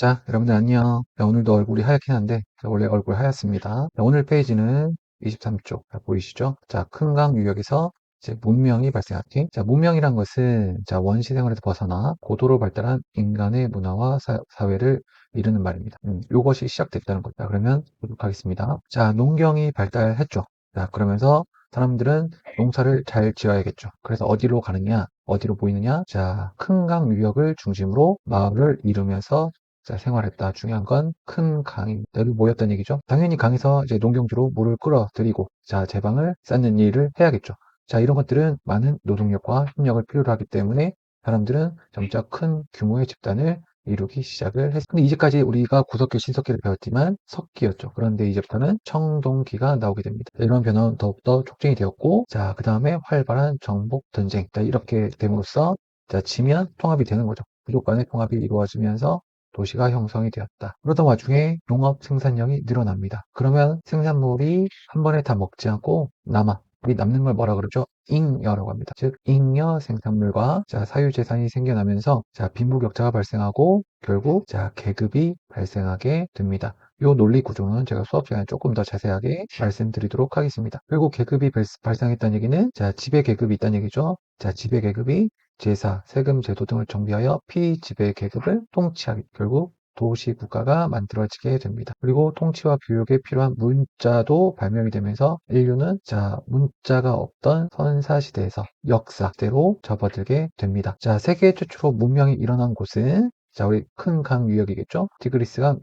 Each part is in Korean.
자, 여러분들 안녕. 자, 오늘도 얼굴이 하얗긴 한데, 자, 원래 얼굴 하얗습니다. 자, 오늘 페이지는 23쪽. 보이시죠? 자, 큰 강 유역에서 이제 문명이 발생하기. 자, 문명이란 것은, 자, 원시 생활에서 벗어나 고도로 발달한 인간의 문화와 사회를 이루는 말입니다. 요것이 시작됐다는 거죠. 자, 그러면 보도록 하겠습니다. 자, 농경이 발달했죠. 자, 그러면서 사람들은 농사를 잘 지어야겠죠. 그래서 어디로 가느냐? 어디로 보이느냐? 자, 큰 강 유역을 중심으로 마을을 이루면서 자, 생활했다. 중요한 건 큰 강이 여기 모였다는 얘기죠. 당연히 강에서 이제 농경주로 물을 끌어들이고 자, 제방을 쌓는 일을 해야겠죠. 자, 이런 것들은 많은 노동력과 힘력을 필요로 하기 때문에 사람들은 점차 큰 규모의 집단을 이루기 시작을 했습니다. 근데 이제까지 우리가 구석기, 신석기를 배웠지만 석기였죠. 그런데 이제부터는 청동기가 나오게 됩니다. 이런 변화는 더욱더 촉진이 되었고, 자, 그 다음에 활발한 정복 전쟁. 자, 이렇게 됨으로써 자, 지면 통합이 되는 거죠. 부족 간의 통합이 이루어지면서 도시가 형성이 되었다. 그러던 와중에 농업 생산량이 늘어납니다. 그러면 생산물이 한 번에 다 먹지 않고 남아. 이 남는 걸 뭐라 그러죠? 잉여라고 합니다. 즉 잉여 생산물과 자, 사유재산이 생겨나면서 자, 빈부격차가 발생하고 결국 자, 계급이 발생하게 됩니다. 이 논리 구조는 제가 수업 시간에 조금 더 자세하게 말씀드리도록 하겠습니다. 결국 계급이 발생했다는 얘기는 자, 지배 계급이 있다는 얘기죠. 자, 지배 계급이 제사, 세금, 제도 등을 정비하여 피지배 계급을 통치하기, 결국 도시 국가가 만들어지게 됩니다. 그리고 통치와 교육에 필요한 문자도 발명이 되면서 인류는 자, 문자가 없던 선사시대에서 역사대로 접어들게 됩니다. 자, 세계 최초로 문명이 일어난 곳은 자, 우리 큰 강 유역이겠죠? 티그리스강,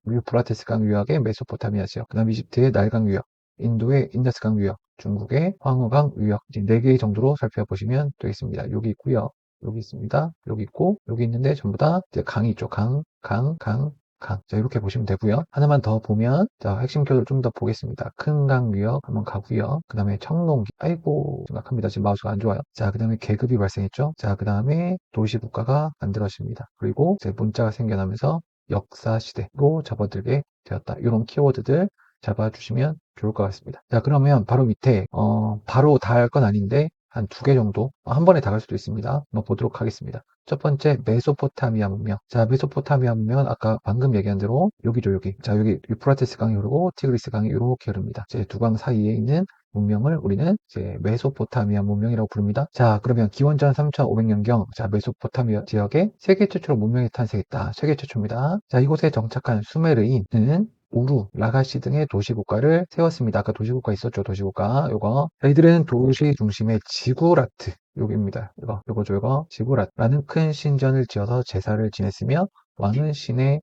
유프라테스강 유역의 메소포타미아지역, 그 다음 이집트의 나일강 유역, 인도의 인더스강 유역, 중국의 황후강 유역, 이제 4개 정도로 살펴보시면 되겠습니다. 여기 있고요. 여기 있습니다. 여기 있고, 여기 있는데 전부 다 이제 강이 있죠. 강. 자, 이렇게 보시면 되고요. 하나만 더 보면, 자, 핵심 켜를 좀 더 보겠습니다. 큰 강 유역 한번 가고요. 그 다음에 청동기. 아이고, 생각합니다. 지금 마우스가 안 좋아요. 자, 그 다음에 계급이 발생했죠. 자, 그 다음에 도시국가가 만들어집니다. 그리고 이제 문자가 생겨나면서 역사시대로 접어들게 되었다. 이런 키워드들 잡아주시면 좋을 것 같습니다. 자, 그러면 바로 밑에, 바로 다 할 건 아닌데, 한 2개 정도, 한 번에 다 갈 수도 있습니다. 한번 보도록 하겠습니다. 첫 번째, 메소포타미아 문명. 자, 메소포타미아 문명은 아까 방금 얘기한 대로, 여기죠, 여기. 자, 여기 유프라테스 강이 흐르고, 티그리스 강이 이렇게 흐릅니다. 이제 두 강 사이에 있는 문명을 우리는 이제 메소포타미아 문명이라고 부릅니다. 자, 그러면 기원전 3500년경, 자, 메소포타미아 지역에 세계 최초로 문명이 탄생했다. 세계 최초입니다. 자, 이곳에 정착한 수메르인은 우루, 라가시 등의 도시국가를 세웠습니다. 아까 도시국가 있었죠, 도시국가. 요거. 저희들은 도시 중심의 지구라트. 요겁니다. 요거죠, 요거. 지구라트라는 큰 신전을 지어서 제사를 지냈으며, 왕은 신의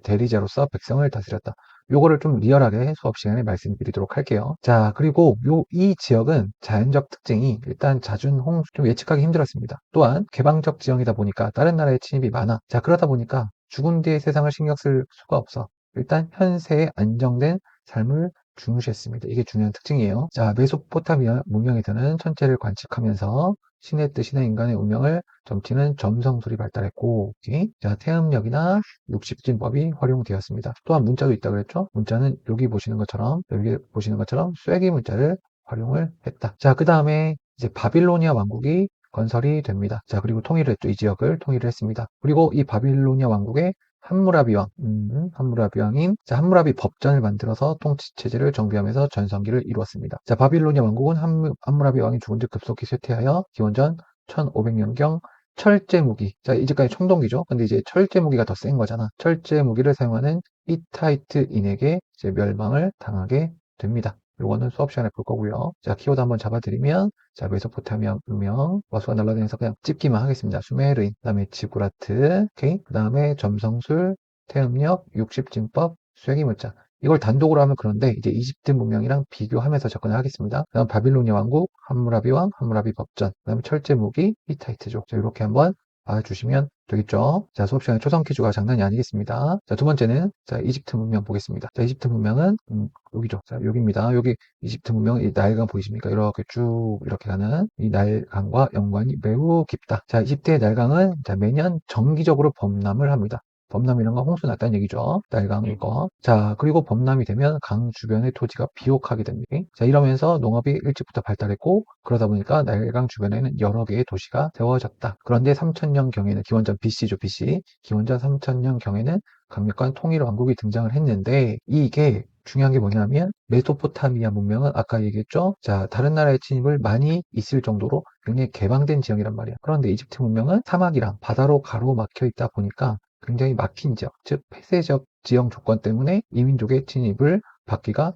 대리자로서 백성을 다스렸다. 요거를 좀 리얼하게 수업 시간에 말씀드리도록 할게요. 자, 그리고 이 지역은 자연적 특징이 일단 잦은 홍수 좀 예측하기 힘들었습니다. 또한 개방적 지형이다 보니까 다른 나라의 침입이 많아. 자, 그러다 보니까 죽은 뒤의 세상을 신경 쓸 수가 없어. 일단 현세의 안정된 삶을 중시했습니다. 이게 중요한 특징이에요. 자, 메소포타미아 문명에서는 천체를 관측하면서 신의 뜻이나 인간의 운명을 점치는 점성술이 발달했고, 자, 태음력이나 육십진법이 활용되었습니다. 또한 문자도 있다고 그랬죠? 문자는 여기 보시는 것처럼 쐐기 문자를 활용을 했다. 자, 그 다음에 이제 바빌로니아 왕국이 건설이 됩니다. 자, 그리고 통일을 했죠. 이 지역을 통일을 했습니다. 그리고 이 바빌로니아 왕국의 함무라비 왕, 함무라비 왕인 자, 함무라비 법전을 만들어서 통치 체제를 정비하면서 전성기를 이루었습니다. 자, 바빌로니아 왕국은 함무라비 왕이 죽은 지 급속히 쇠퇴하여 기원전 1500년경 철제 무기. 자, 이제까지 청동기죠. 근데 이제 철제 무기가 더 센 거잖아. 철제 무기를 사용하는 히타이트인에게 이제 멸망을 당하게 됩니다. 요거는 수업 시간에 볼 거고요. 자, 키워드 한번 잡아드리면, 자, 메소포타미아 문명, 와수가 날라다니면서 그냥 찝기만 하겠습니다. 수메르인, 그 다음에 지구라트, 오케이? 그 다음에 점성술, 태음력, 육십진법, 쐐기문자. 이걸 단독으로 하면 그런데 이제 이집트 문명이랑 비교하면서 접근을 하겠습니다. 그다음 바빌로니아 왕국, 함무라비 왕, 함무라비 법전, 그다음에 철제 무기, 히타이트족. 자, 이렇게 한번 봐주시면 되겠죠. 자, 수업 시간에 초성 퀴즈가 장난이 아니겠습니다. 자, 두 번째는 자, 이집트 문명 보겠습니다. 자, 이집트 문명은 여기죠. 자, 여기입니다. 여기 이집트 문명 이 나일강 보이십니까? 이렇게 쭉 이렇게 가는 이 나일강과 연관이 매우 깊다. 자, 이집트의 나일강은 자, 매년 정기적으로 범람을 합니다. 범람이란 건 홍수 났다는 얘기죠. 날강 이거. 자, 그리고 범람이 되면 강 주변의 토지가 비옥하게 됩니다. 자, 이러면서 농업이 일찍부터 발달했고 그러다 보니까 날강 주변에는 여러 개의 도시가 세워졌다. 그런데 3000년경에는 기원전 BC죠, BC. 기원전 3000년경에는 강력한 통일 왕국이 등장을 했는데 이게 중요한 게 뭐냐면 메소포타미아 문명은 아까 얘기했죠. 자, 다른 나라의 침입을 많이 있을 정도로 굉장히 개방된 지역이란 말이야. 그런데 이집트 문명은 사막이랑 바다로 가로막혀 있다 보니까 굉장히 막힌 지역, 즉 폐쇄적 지형 조건 때문에 이민족의 진입을 받기가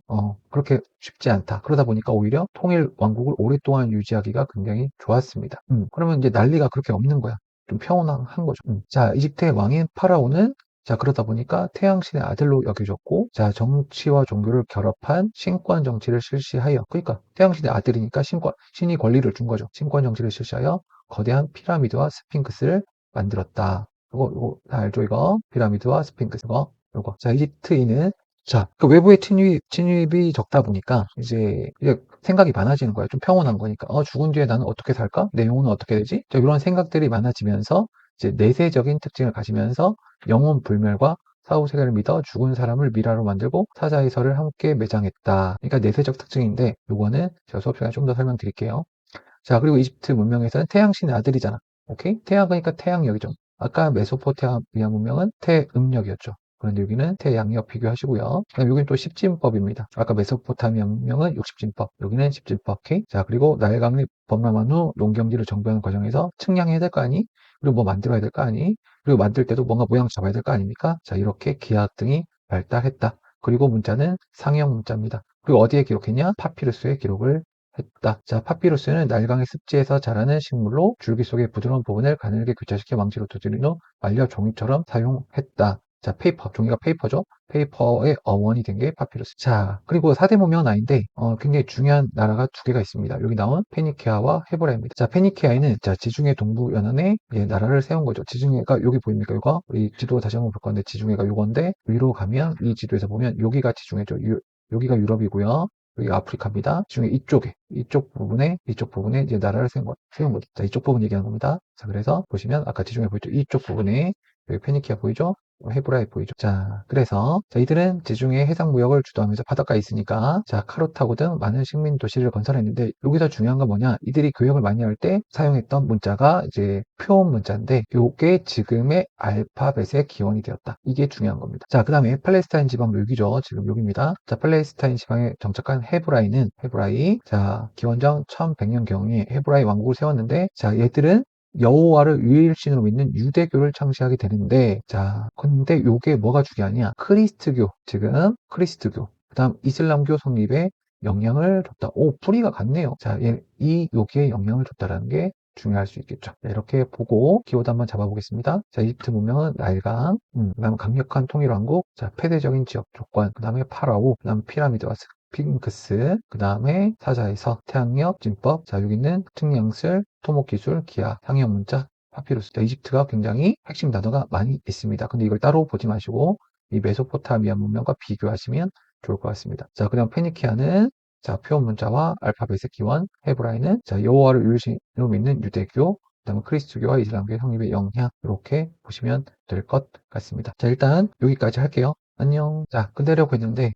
그렇게 쉽지 않다. 그러다 보니까 오히려 통일 왕국을 오랫동안 유지하기가 굉장히 좋았습니다. 그러면 이제 난리가 그렇게 없는 거야. 좀 평온한 거죠. 자, 이집트의 왕인 파라오는 자, 그러다 보니까 태양신의 아들로 여겨졌고, 자, 정치와 종교를 결합한 신권 정치를 실시하여, 그러니까 태양신의 아들이니까 신이 권리를 준 거죠. 신권 정치를 실시하여 거대한 피라미드와 스핑크스를 만들었다. 이거 다 알죠, 이거? 피라미드와 스핑크스, 이거. 자, 이집트인은 자, 그 외부의 침입이 적다 보니까 이제 생각이 많아지는 거예요. 좀 평온한 거니까. 죽은 뒤에 나는 어떻게 살까? 내 영혼은 어떻게 되지? 자, 이런 생각들이 많아지면서 이제 내세적인 특징을 가지면서 영혼 불멸과 사후세계를 믿어 죽은 사람을 미라로 만들고 사자의 설을 함께 매장했다. 그러니까 내세적 특징인데 요거는 제가 수업 시간에 좀 더 설명드릴게요. 자, 그리고 이집트 문명에서는 태양신의 아들이잖아. 오케이? 태양 그러니까 태양력이죠. 아까 메소포타미아 문명은 태음력이었죠. 그런데 여기는 태양력 비교하시고요. 그다음 여기는 또 십진법입니다. 아까 메소포타미아 문명은 육십진법, 여기는 십진법. 오케이? 자, 그리고 나일강을 범람한 후 농경지를 정비하는 과정에서 측량해야 될 거 아니? 그리고 뭐 만들어야 될 거 아니? 그리고 만들 때도 뭔가 모양 잡아야 될 거 아닙니까? 자, 이렇게 기하학 등이 발달했다. 그리고 문자는 상형 문자입니다. 그리고 어디에 기록했냐? 파피루스에 기록을 했다. 자, 파피루스는 날강의 습지에서 자라는 식물로 줄기 속의 부드러운 부분을 가늘게 교차시켜 망치로 두드린 후 말려 종이처럼 사용했다. 자, 페이퍼, 종이가 페이퍼죠? 페이퍼의 어원이 된 게 파피루스. 자, 그리고 4대 문명은 아닌데 굉장히 중요한 나라가 두 개가 있습니다. 여기 나온 페니케아와 헤브라입니다. 자, 페니케아에는 자, 지중해 동부 연안에 나라를 세운 거죠. 지중해가 여기 보입니까? 이거 우리 지도 다시 한번 볼 건데 지중해가 요건데 위로 가면 이 지도에서 보면 여기가 지중해죠. 여기가 유럽이고요. 여기 아프리카입니다. 중에 이쪽 부분에 이제 나라를 세운 거죠. 자, 이쪽 부분 얘기하는 겁니다. 자, 그래서 보시면 아까 지중해 보이죠? 이쪽 부분에 여기 페니키아 보이죠? 헤브라이 보이죠? 자, 그래서 자, 이들은 지중해 해상 무역을 주도하면서 바닷가에 있으니까 자, 카르타고 등 많은 식민 도시를 건설했는데 여기서 중요한 건 뭐냐? 이들이 교역을 많이 할 때 사용했던 문자가 이제 표온 문자인데 요게 지금의 알파벳의 기원이 되었다. 이게 중요한 겁니다. 자, 그다음에 팔레스타인 지방 여기죠. 지금 여기입니다. 자, 팔레스타인 지방에 정착한 헤브라이. 자, 기원전 1100년경에 헤브라이 왕국을 세웠는데 자, 얘들은 여호와를 유일신으로 믿는 유대교를 창시하게 되는데 자, 근데 요게 뭐가 중요하냐? 지금 크리스트교, 그다음 이슬람교 성립에 영향을 줬다. 오, 뿌리가 같네요. 자, 요기에 영향을 줬다라는 게 중요할 수 있겠죠. 자, 이렇게 보고 키워드 한번 잡아보겠습니다. 자, 이집트 문명은 나일강, 그다음 강력한 통일왕국, 자, 폐쇄적인 지역 조건, 그다음에 파라오, 그다음 피라미드와 스핑크스, 그 다음에 사자에서 태양력, 진법, 자, 여기는 측량술, 토목기술, 기하, 상형 문자, 파피루스. 자, 이집트가 굉장히 핵심 단어가 많이 있습니다. 근데 이걸 따로 보지 마시고 이 메소포타미아 문명과 비교하시면 좋을 것 같습니다. 자, 그다음 페니키아는 자, 표현 문자와 알파벳의 기원, 헤브라이는 자, 여호와를 유일신으로 믿는 유대교, 그다음에 크리스트교와 이슬람교의 성립의 영향 이렇게 보시면 될 것 같습니다. 자, 일단 여기까지 할게요. 안녕. 자, 끝내려고 했는데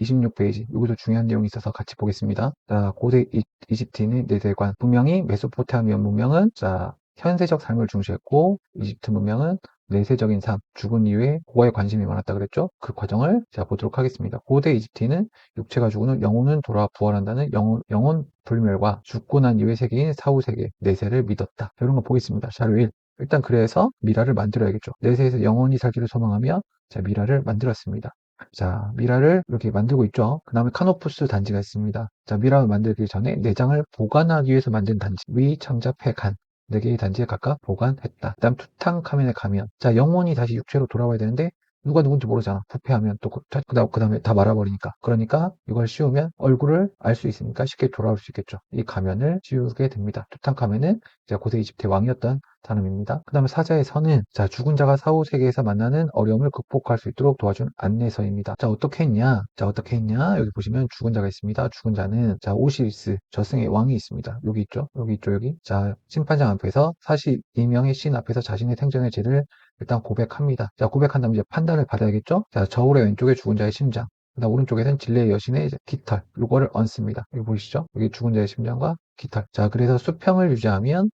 26페이지 여기도 중요한 내용이 있어서 같이 보겠습니다. 자, 고대 이집트인의 내세관 분명히 메소포타미아 문명은 자, 현세적 삶을 중시했고 이집트 문명은 내세적인 삶, 죽은 이후에 고아에 관심이 많았다 그랬죠? 그 과정을 제가 보도록 하겠습니다. 고대 이집트인은 육체가 죽은 후 영혼은 돌아 부활한다는 영혼 불멸과 죽고 난 이후의 세계인 사후세계, 내세를 믿었다. 이런 거 보겠습니다. 자료 1. 일단 그래서 미라를 만들어야겠죠. 내세에서 영원히 살기를 소망하며 자, 미라를 만들었습니다. 자, 미라를 이렇게 만들고 있죠. 그 다음에 카노푸스 단지가 있습니다. 자, 미라를 만들기 전에 내장을 보관하기 위해서 만든 단지. 위창자폐 간. 4개의 단지에 각각 보관했다. 그 다음 투탕카멘의 가면. 자, 영혼이 다시 육체로 돌아와야 되는데 누가 누군지 모르잖아. 부패하면 또 그 다음에 다 말아버리니까. 그러니까 이걸 씌우면 얼굴을 알 수 있으니까 쉽게 돌아올 수 있겠죠. 이 가면을 씌우게 됩니다. 투탕카멘은 이제 고대 이집트의 왕이었던 사람입니다. 그 다음에 사자의 서는 자, 죽은 자가 사후 세계에서 만나는 어려움을 극복할 수 있도록 도와준 안내서입니다. 자, 어떻게 했냐? 여기 보시면 죽은 자가 있습니다. 죽은 자는 자, 오시리스 저승의 왕이 있습니다. 여기 있죠? 여기 있죠? 여기. 자, 심판장 앞에서 42명의 신 앞에서 자신의 생전의 죄를 일단 고백합니다. 자, 고백한 다음 이제 판단을 받아야겠죠? 자, 저울의 왼쪽에 죽은 자의 심장. 그다음 오른쪽에는 진리의 여신의 이제 깃털. 요거를 얹습니다. 여기 보이시죠? 여기 죽은 자의 심장과 깃털. 자, 그래서 수평을 유지하면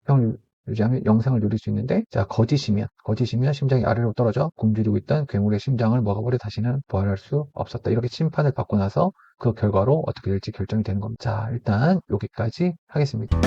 영생을 누릴 수 있는데, 자, 거짓이면 심장이 아래로 떨어져 굶주리고 있던 괴물의 심장을 먹어버려 다시는 부활할 수 없었다. 이렇게 심판을 받고 나서 그 결과로 어떻게 될지 결정이 되는 겁니다. 자, 일단 여기까지 하겠습니다.